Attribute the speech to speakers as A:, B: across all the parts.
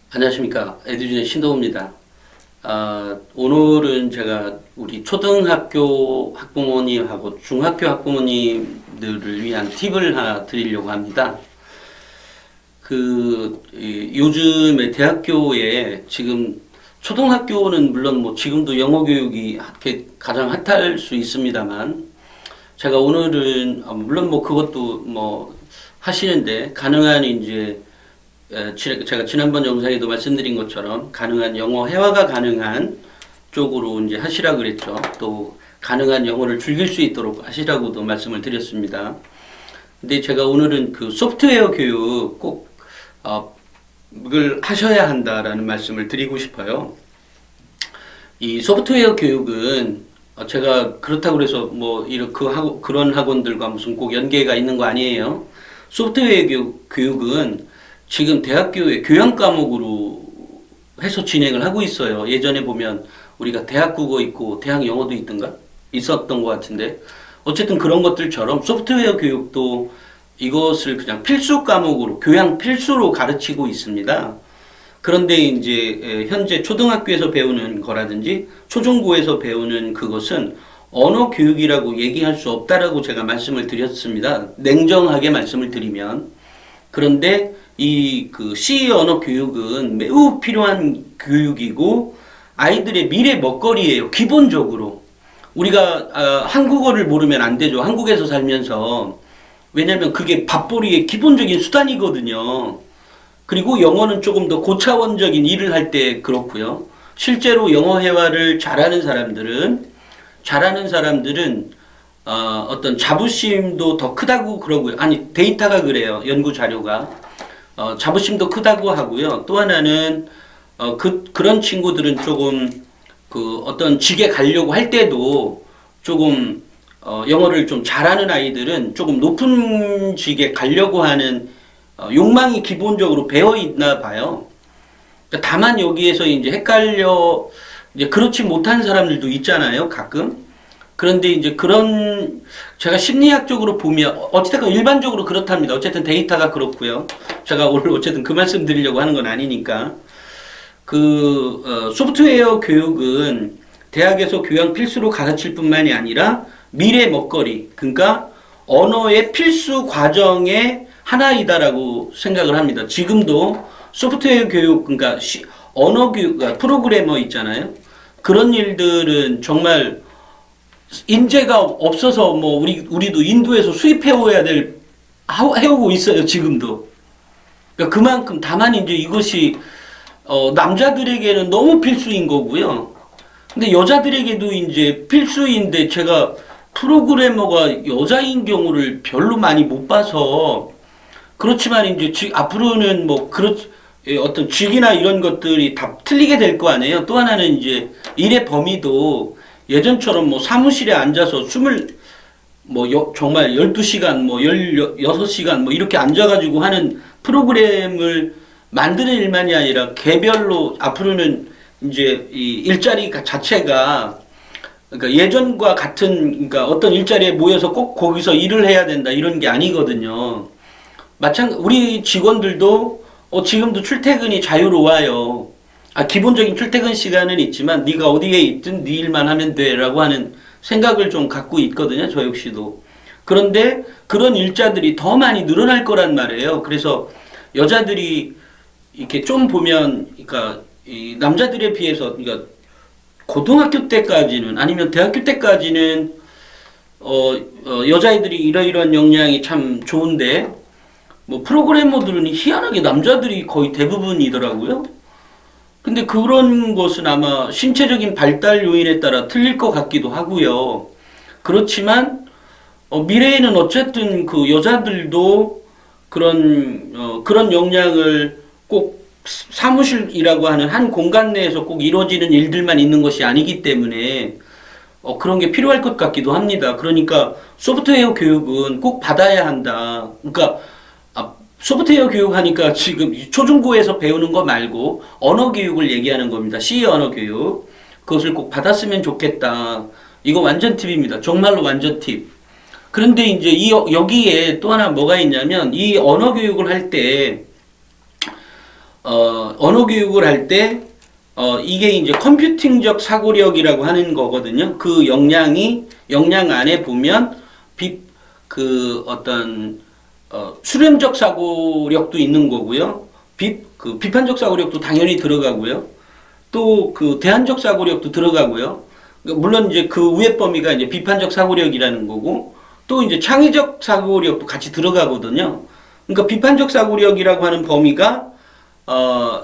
A: 안녕하십니까. 에듀진의 신동우입니다. 오늘은 제가 우리 초등학교 학부모님하고 중학교 학부모님들을 위한 팁을 하나 드리려고 합니다. 요즘에 대학교에 지금 초등학교는 물론 지금도 영어 교육이 가장 핫할 수 있습니다만, 제가 오늘은 물론 그것도 하시는데 가능한 제가 지난번 영상에도 말씀드린 것처럼 가능한 영어 회화가 가능한 쪽으로 이제 하시라 그랬죠. 또 가능한 영어를 즐길 수 있도록 하시라고도 말씀을 드렸습니다. 근데 제가 오늘은 그 소프트웨어 교육 꼭 그걸 하셔야 한다라는 말씀을 드리고 싶어요. 이 소프트웨어 교육은 제가 그렇다고 해서 그런 학원들과 무슨 꼭 연계가 있는 거 아니에요. 소프트웨어 교육은 지금 대학교의 교양 과목으로 해서 진행을 하고 있어요. 예전에 보면 우리가 대학 국어 있고 대학 영어도 있었던 것 같은데, 어쨌든 그런 것들처럼 소프트웨어 교육도 이것을 그냥 필수 과목으로, 교양 필수로 가르치고 있습니다. 그런데 이제 현재 초등학교에서 배우는 거라든지 초중고에서 배우는 그것은 언어 교육이라고 얘기할 수 없다라고 제가 말씀을 드렸습니다. 냉정하게 말씀을 드리면. 그런데 C 언어 교육은 매우 필요한 교육이고 아이들의 미래 먹거리예요. 기본적으로. 우리가 한국어를 모르면 안 되죠. 한국에서 살면서. 왜냐면 그게 밥벌이의 기본적인 수단이거든요. 그리고 영어는 조금 더 고차원적인 일을 할 때 그렇고요. 실제로 영어 회화를 잘하는 사람들은 어떤 자부심도 더 크다고 그러고요. 아니, 데이터가 그래요. 연구 자료가. 자부심도 크다고 하고요. 또 하나는 그런 친구들은 조금 어떤 직에 가려고 할 때도 조금 영어를 좀 잘하는 아이들은 조금 높은 직에 가려고 하는 욕망이 기본적으로 배어 있나 봐요. 그러니까 다만 여기에서 이제 그렇지 못한 사람들도 있잖아요, 가끔. 그런데 이제 제가 심리학적으로 보면, 어쨌든 일반적으로 그렇답니다. 어쨌든 데이터가 그렇고요. 제가 오늘 어쨌든 그 말씀 드리려고 하는 건 아니니까. 소프트웨어 교육은 대학에서 교양 필수로 가르칠 뿐만이 아니라 미래 먹거리, 그러니까 언어의 필수 과정의 하나이다라고 생각을 합니다. 지금도 소프트웨어 교육, 그러니까 언어 교육, 프로그래머 있잖아요. 그런 일들은 정말 인재가 없어서 우리도 인도에서 해오고 있어요, 지금도. 그러니까 그만큼 다만 이제 이것이 남자들에게는 너무 필수인 거고요. 근데 여자들에게도 이제 필수인데, 제가 프로그래머가 여자인 경우를 별로 많이 못 봐서. 그렇지만 이제 앞으로는 어떤 직이나 이런 것들이 다 틀리게 될 거 아니에요. 또 하나는 이제 일의 범위도 예전처럼 사무실에 앉아서 정말 12시간, 16시간 이렇게 앉아가지고 하는 프로그램을 만드는 일만이 아니라 개별로 앞으로는 이제 이 일자리 자체가, 그러니까 예전과 같은, 그러니까 어떤 일자리에 모여서 꼭 거기서 일을 해야 된다 이런 게 아니거든요. 우리 직원들도 지금도 출퇴근이 자유로워요. 기본적인 출퇴근 시간은 있지만 네가 어디에 있든 네 일만 하면 돼라고 하는 생각을 좀 갖고 있거든요. 저 역시도. 그런데 그런 일자들이 더 많이 늘어날 거란 말이에요. 그래서 여자들이 이렇게 좀 보면, 그러니까 이 남자들에 비해서, 그러니까 고등학교 때까지는, 아니면 대학교 때까지는 여자애들이 이러이러한 역량이 참 좋은데, 프로그래머들은 희한하게 남자들이 거의 대부분이더라고요. 근데 그런 것은 아마 신체적인 발달 요인에 따라 틀릴 것 같기도 하고요. 그렇지만 미래에는 어쨌든 그 여자들도 그런 역량을 꼭 사무실이라고 하는 한 공간 내에서 꼭 이루어지는 일들만 있는 것이 아니기 때문에 그런 게 필요할 것 같기도 합니다. 그러니까 소프트웨어 교육은 꼭 받아야 한다. 그러니까 소프트웨어 교육하니까 지금 초중고에서 배우는 거 말고 언어 교육을 얘기하는 겁니다. C 언어 교육. 그것을 꼭 받았으면 좋겠다. 이거 완전 팁입니다. 정말로 완전 팁. 그런데 이제 여기에 또 하나 뭐가 있냐면, 이 언어 교육을 할 때 언어 교육을 할 때, 이게 이제 컴퓨팅적 사고력이라고 하는 거거든요. 그 역량 안에 보면, 수렴적 사고력도 있는 거고요. 비판적 사고력도 당연히 들어가고요. 또 그 대안적 사고력도 들어가고요. 물론 이제 그 위의 범위가 이제 비판적 사고력이라는 거고, 또 이제 창의적 사고력도 같이 들어가거든요. 그러니까 비판적 사고력이라고 하는 범위가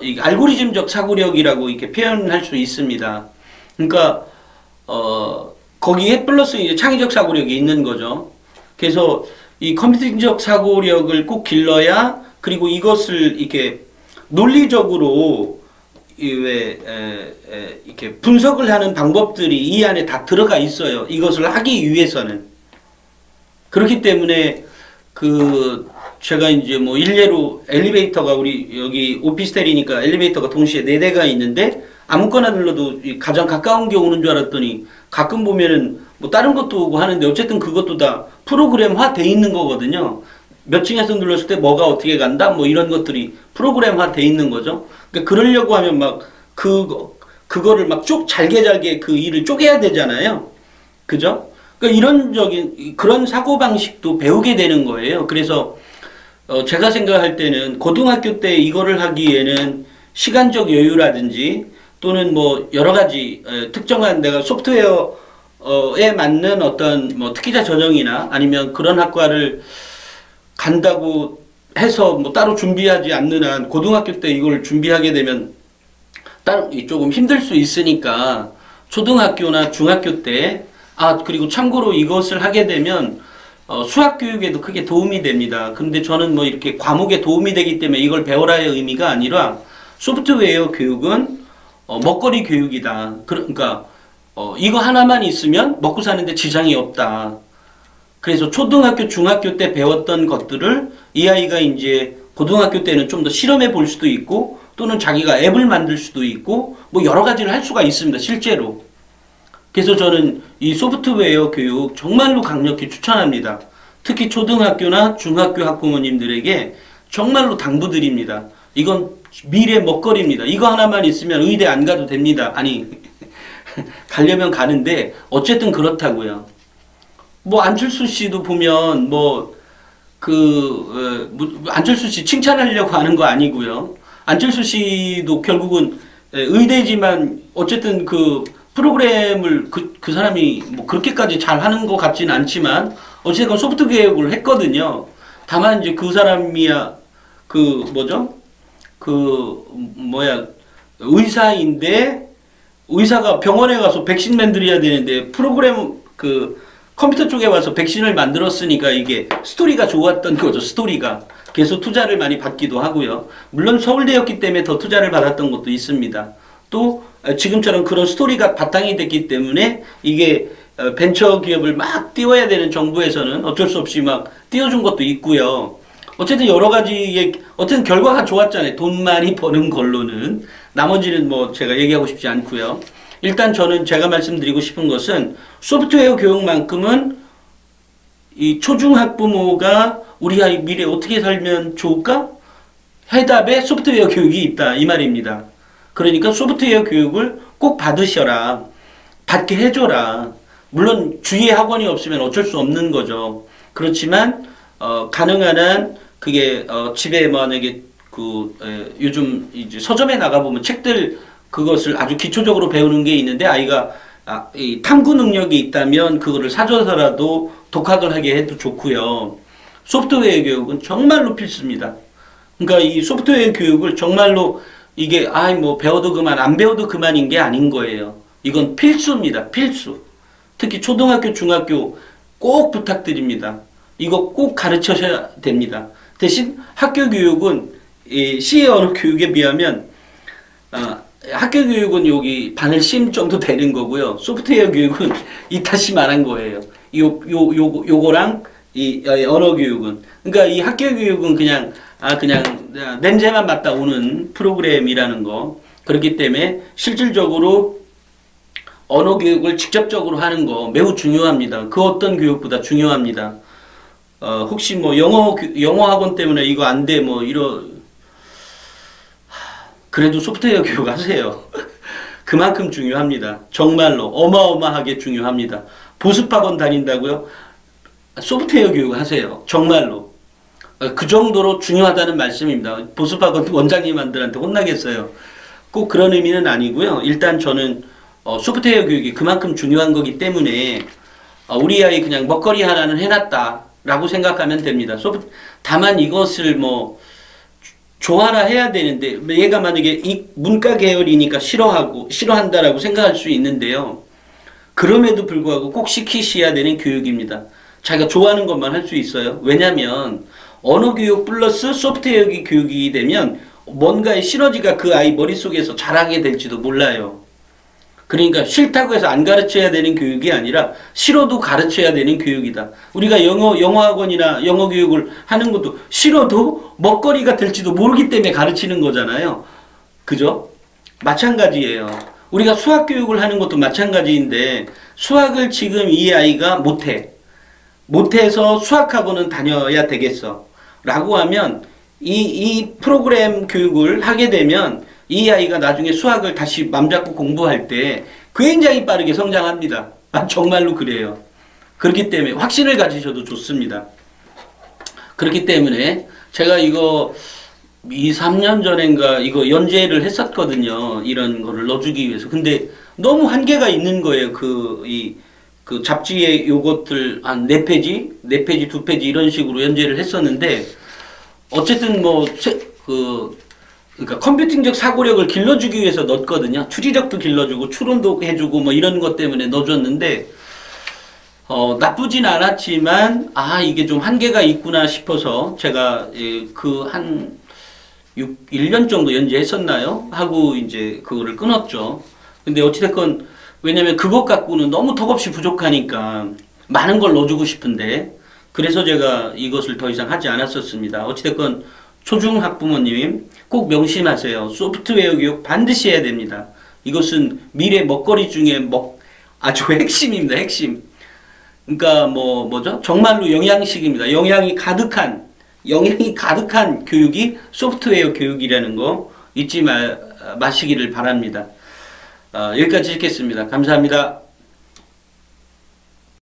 A: 이 알고리즘적 사고력이라고 이렇게 표현할 수 있습니다. 그러니까 거기에 플러스 이제 창의적 사고력이 있는 거죠. 그래서 이 컴퓨팅적 사고력을 꼭 길러야, 그리고 이것을 이렇게 논리적으로 이렇게 분석을 하는 방법들이 이 안에 다 들어가 있어요. 이것을 하기 위해서는. 그렇기 때문에 제가 이제 뭐 일례로 엘리베이터가 우리 여기 오피스텔이니까 엘리베이터가 동시에 4대가 있는데 아무거나 눌러도 가장 가까운 게 오는 줄 알았더니 가끔 보면은 뭐 다른 것도 오고 하는데 어쨌든 그것도 다 프로그램화 돼 있는 거거든요. 몇 층에서 눌렀을 때 뭐가 어떻게 간다 뭐 이런 것들이 프로그램화 돼 있는 거죠. 그러니까 그러려고 하면 막 그거를 막 잘게 그 일을 쪼개야 되잖아요. 그죠? 그러니까 이론적인 그런 사고방식도 배우게 되는 거예요. 그래서 제가 생각할 때는 고등학교 때 이거를 하기에는 시간적 여유라든지 또는 뭐 여러 가지 특정한 내가 소프트웨어에 맞는 어떤 뭐 특기자 전형이나 아니면 그런 학과를 간다고 해서 뭐 따로 준비하지 않는 한 고등학교 때 이걸 준비하게 되면 따로 조금 힘들 수 있으니까 초등학교나 중학교 때 그리고 참고로 이것을 하게 되면 수학 교육에도 크게 도움이 됩니다. 근데 저는 뭐 이렇게 과목에 도움이 되기 때문에 이걸 배워라의 의미가 아니라 소프트웨어 교육은 먹거리 교육이다. 그러니까 이거 하나만 있으면 먹고 사는데 지장이 없다. 그래서 초등학교, 중학교 때 배웠던 것들을 이 아이가 이제 고등학교 때는 좀 더 실험해 볼 수도 있고 또는 자기가 앱을 만들 수도 있고 뭐 여러 가지를 할 수가 있습니다. 실제로. 그래서 저는 이 소프트웨어 교육 정말로 강력히 추천합니다. 특히 초등학교나 중학교 학부모님들에게 정말로 당부드립니다. 이건 미래 먹거리입니다. 이거 하나만 있으면 의대 안 가도 됩니다. 아니 가려면 가는데 어쨌든 그렇다고요. 뭐 안철수 씨도 보면 안철수 씨 칭찬하려고 하는 거 아니고요. 안철수 씨도 결국은 의대지만 어쨌든 그 프로그램을 그 사람이 뭐 그렇게까지 잘하는 것 같지는 않지만 어쨌든 소프트 교육을 했거든요. 다만 이제 그 사람이야 의사인데 의사가 병원에 가서 백신 만들어야 되는데 프로그램 컴퓨터 쪽에 와서 백신을 만들었으니까 이게 스토리가 좋았던 거죠. 스토리가. 그래서 투자를 많이 받기도 하고요. 물론 서울대였기 때문에 더 투자를 받았던 것도 있습니다. 또 지금처럼 그런 스토리가 바탕이 됐기 때문에 이게 벤처 기업을 막 띄워야 되는 정부에서는 어쩔 수 없이 막 띄워준 것도 있고요. 어쨌든 여러 가지의 어쨌든 결과가 좋았잖아요. 돈 많이 버는 걸로는. 나머지는 뭐 제가 얘기하고 싶지 않고요. 일단 저는 제가 말씀드리고 싶은 것은 소프트웨어 교육만큼은 이 초중학부모가 우리 아이 미래 어떻게 살면 좋을까? 해답에 소프트웨어 교육이 있다 이 말입니다. 그러니까 소프트웨어 교육을 꼭 받으셔라. 받게 해줘라. 물론 주위에 학원이 없으면 어쩔 수 없는 거죠. 그렇지만 가능한 한 그게 집에 만약에 요즘 이제 서점에 나가보면 책들 그것을 아주 기초적으로 배우는 게 있는데 아이가 이 탐구 능력이 있다면 그거를 사줘서라도 독학을 하게 해도 좋고요. 소프트웨어 교육은 정말로 필수입니다. 그러니까 이 소프트웨어 교육을 정말로 이게 뭐 배워도 그만 안 배워도 그만인 게 아닌 거예요. 이건 필수입니다. 필수. 특히 초등학교, 중학교 꼭 부탁드립니다. 이거 꼭 가르쳐셔야 됩니다. 대신 학교 교육은 이 시의 언어 교육에 비하면 학교 교육은 여기 바늘심 정도 되는 거고요. 소프트웨어 교육은 이타시만한 거예요. 요거랑 이 언어 교육은. 그러니까 이 학교 교육은 그냥 냄새만 맡다 오는 프로그램이라는 거. 그렇기 때문에 실질적으로 언어 교육을 직접적으로 하는 거 매우 중요합니다. 그 어떤 교육보다 중요합니다. 혹시 뭐 영어 학원 때문에 이거 안 돼 뭐 그래도 소프트웨어 교육 하세요. 그만큼 중요합니다. 정말로 어마어마하게 중요합니다. 보습학원 다닌다고요? 소프트웨어 교육 하세요. 정말로. 그 정도로 중요하다는 말씀입니다. 보습학원 원장님들한테 혼나겠어요. 꼭 그런 의미는 아니고요. 일단 저는 소프트웨어 교육이 그만큼 중요한 거기 때문에 우리 아이 그냥 먹거리 하나는 해놨다 라고 생각하면 됩니다. 다만 이것을 뭐 조화라 해야 되는데 얘가 만약에 이 문과 계열이니까 싫어한다라고 생각할 수 있는데요. 그럼에도 불구하고 꼭 시키셔야 되는 교육입니다. 자기가 좋아하는 것만 할 수 있어요. 왜냐하면 언어 교육 플러스 소프트웨어 교육이 되면 뭔가의 시너지가 그 아이 머릿속에서 자라게 될지도 몰라요. 그러니까 싫다고 해서 안 가르쳐야 되는 교육이 아니라 싫어도 가르쳐야 되는 교육이다. 우리가 영어학원이나 영어 교육을 하는 것도 싫어도 먹거리가 될지도 모르기 때문에 가르치는 거잖아요. 그죠? 마찬가지예요. 우리가 수학 교육을 하는 것도 마찬가지인데 수학을 지금 이 아이가 못해서 수학학원은 다녀야 되겠어 라고 하면 이 프로그램 교육을 하게 되면 이 아이가 나중에 수학을 다시 맘잡고 공부할 때 굉장히 빠르게 성장합니다. 정말로 그래요. 그렇기 때문에 확신을 가지셔도 좋습니다. 그렇기 때문에 제가 이거 2, 3년 전인가 이거 연재를 했었거든요. 이런 거를 넣어주기 위해서. 근데 너무 한계가 있는 거예요. 그 잡지에 요것들 한 4페이지, 2페이지 이런 식으로 연재를 했었는데 어쨌든 그러니까 컴퓨팅적 사고력을 길러주기 위해서 넣었거든요. 추리력도 길러주고 추론도 해주고 뭐 이런 것 때문에 넣어줬는데 나쁘진 않았지만 이게 좀 한계가 있구나 싶어서 제가 한 1년 정도 연재했었나요? 하고 이제 그거를 끊었죠. 근데 어찌됐건 왜냐면 그것 갖고는 너무 턱없이 부족하니까 많은 걸 넣어주고 싶은데 그래서 제가 이것을 더 이상 하지 않았었습니다. 어찌됐건 초중학부모님 꼭 명심하세요. 소프트웨어 교육 반드시 해야 됩니다. 이것은 미래 먹거리 중에 아주 핵심입니다. 핵심. 그러니까 뭐죠? 정말로 영양식입니다. 영양이 가득한 교육이 소프트웨어 교육이라는 거 잊지 마시기를 바랍니다. 여기까지 읽겠습니다. 감사합니다.